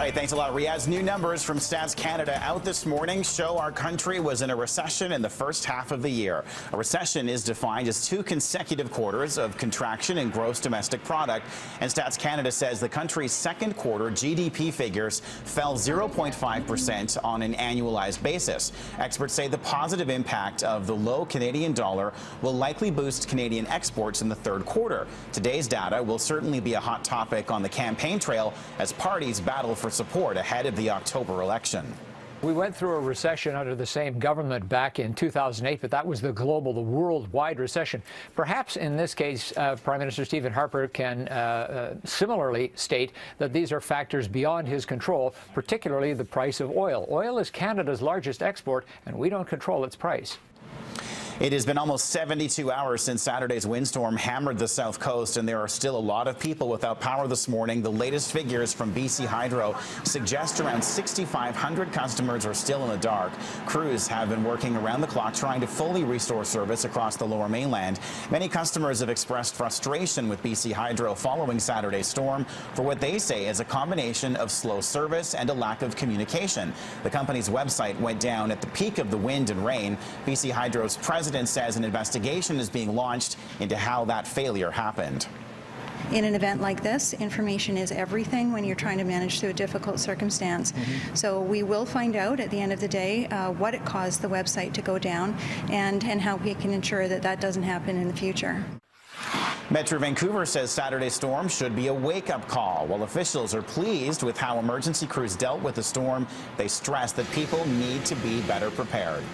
right, thanks a lot, Riaz. New numbers from Stats Canada out this morning show our country was in a recession in the first half of the year. A recession is defined as 2 consecutive quarters of contraction in gross domestic product, and Stats Canada says the country's second quarter GDP figures fell 0.5% on an annualized basis. Experts say the positive impact of the low Canadian dollar will likely boost Canadian exports in the third quarter. Today's data will certainly be a hot topic on the campaign trail as parties battle for support ahead of the October election. We went through a recession under the same government back in 2008, but that was the worldwide recession. Perhaps in this case, Prime Minister Stephen Harper can similarly state that these are factors beyond his control, particularly the price of oil. Oil is Canada's largest export, and we don't control its price. It has been almost 72 hours since Saturday's windstorm hammered the south coast, and there are still a lot of people without power this morning. The latest figures from BC Hydro suggest around 6,500 customers are still in the dark. Crews have been working around the clock trying to fully restore service across the Lower Mainland. Many customers have expressed frustration with BC Hydro following Saturday's storm for what they say is a combination of slow service and a lack of communication. The company's website went down at the peak of the wind and rain. BC Hydro's president says an investigation is being launched into how that failure happened. In an event like this, information is everything when you're trying to manage through a difficult circumstance. So we will find out at the end of the day what it caused the website to go down and how we can ensure that that doesn't happen in the future. Metro Vancouver says Saturday's storm should be a wake-up call. While officials are pleased with how emergency crews dealt with the storm, they stress that people need to be better prepared.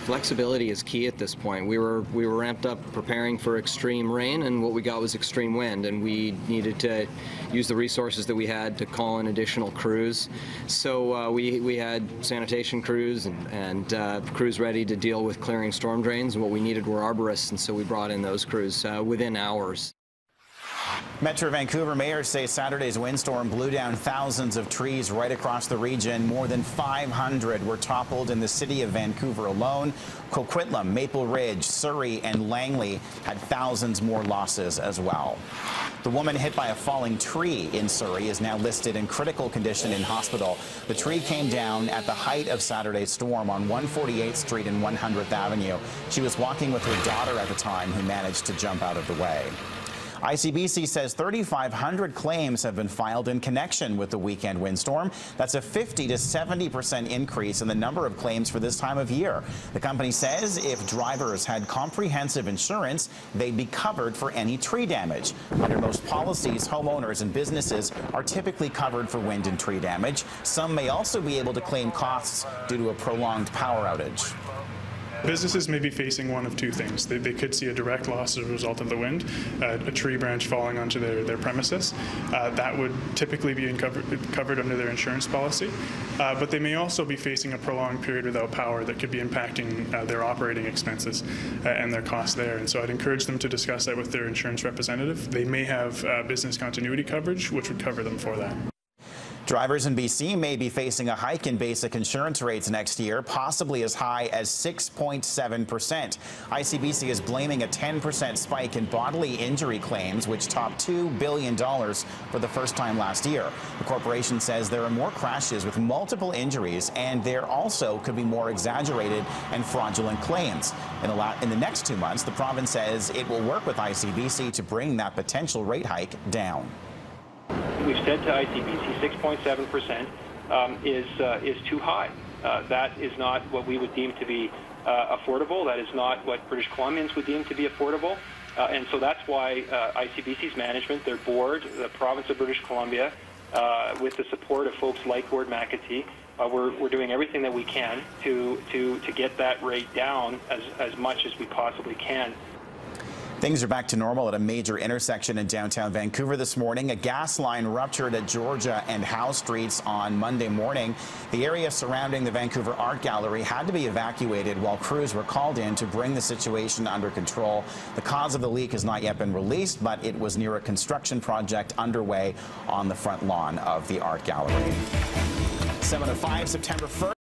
Flexibility is key at this point. We were ramped up preparing for extreme rain, and what we got was extreme wind, and we needed to use the resources that we had to call in additional crews. So we had sanitation crews and crews ready to deal with clearing storm drains, and what we needed were arborists, and so we brought in those crews within hours. Metro Vancouver mayors say Saturday's windstorm blew down thousands of trees right across the region. More than 500 were toppled in the city of Vancouver alone. Coquitlam, Maple Ridge, Surrey, and Langley had thousands more losses as well. The woman hit by a falling tree in Surrey is now listed in critical condition in hospital. The tree came down at the height of Saturday's storm on 148th Street and 100th Avenue. She was walking with her daughter at the time, who managed to jump out of the way. ICBC says 3,500 claims have been filed in connection with the weekend windstorm. That's a 50 to 70% increase in the number of claims for this time of year. The company says if drivers had comprehensive insurance, they'd be covered for any tree damage. Under most policies, homeowners and businesses are typically covered for wind and tree damage. Some may also be able to claim costs due to a prolonged power outage. Businesses may be facing one of two things. They could see a direct loss as a result of the wind, a tree branch falling onto their premises. That would typically be covered under their insurance policy. But they may also be facing a prolonged period without power that could be impacting their operating expenses and their costs there. And so I'd encourage them to discuss that with their insurance representative. They may have business continuity coverage, which would cover them for that. Drivers in BC may be facing a hike in basic insurance rates next year, possibly as high as 6.7%. ICBC is blaming a 10% spike in bodily injury claims, which topped $2 billion for the first time last year. The corporation says there are more crashes with multiple injuries, and there also could be more exaggerated and fraudulent claims. In the next 2 months, the province says it will work with ICBC to bring that potential rate hike down. We've said to ICBC 6.7% is too high. That is not what we would deem to be affordable. That is not what British Columbians would deem to be affordable. And so that's why ICBC's management, their board, the province of British Columbia, with the support of folks like Gord McAtee, we're doing everything that we can to get that rate down as much as we possibly can. Things are back to normal at a major intersection in downtown Vancouver this morning. A gas line ruptured at Georgia and Howe Streets on Monday morning. The area surrounding the Vancouver Art Gallery had to be evacuated while crews were called in to bring the situation under control. The cause of the leak has not yet been released, but it was near a construction project underway on the front lawn of the Art Gallery. 7:05, September 1st.